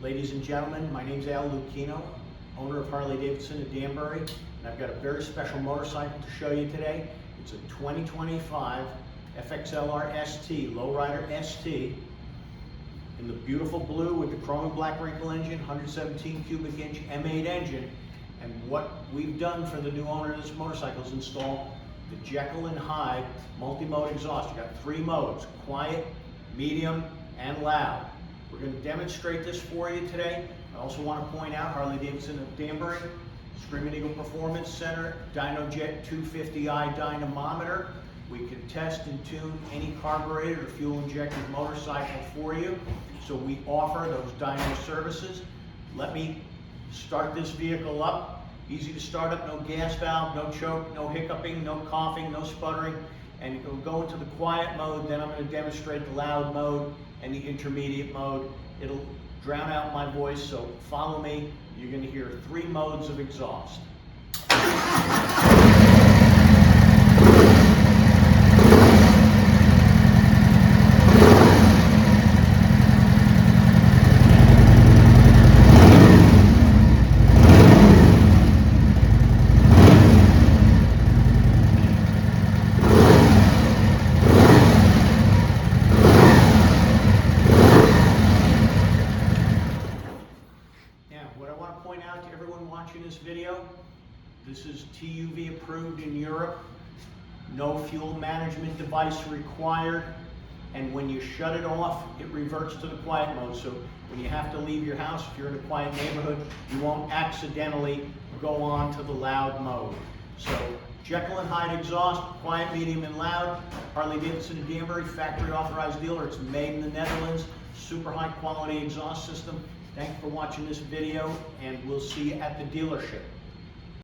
Ladies and gentlemen, my name is Al Lucchino, owner of Harley-Davidson of Danbury, and I've got a very special motorcycle to show you today. It's a 2025 FXLRST, Lowrider ST, in the beautiful blue with the chrome and black wrinkle engine, 117 cubic inch M8 engine. And what we've done for the new owner of this motorcycle is install the Jekill Hyde multi-mode exhaust. You've got 3 modes: quiet, medium, and loud. We're going to demonstrate this for you today. I also want to point out Harley-Davidson of Danbury, Screaming Eagle Performance Center, DynoJet 250i dynamometer. We can test and tune any carbureted or fuel-injected motorcycle for you. So we offer those dyno services. Let me start this vehicle up. Easy to start up, no gas valve, no choke, no hiccuping, no coughing, no sputtering. And it'll go into the quiet mode, then I'm going to demonstrate the loud mode and the intermediate mode. It'll drown out my voice, so follow me. You're going to hear 3 modes of exhaust. What I want to point out to everyone watching this video, this is TUV approved in Europe, no fuel management device required, and when you shut it off, it reverts to the quiet mode. So when you have to leave your house, if you're in a quiet neighborhood, you won't accidentally go on to the loud mode. So Jekill Hyde exhaust, quiet, medium, and loud. Harley-Davidson of Danbury, factory authorized dealer. It's made in the Netherlands. Super high quality exhaust system. Thanks for watching this video, and we'll see you at the dealership.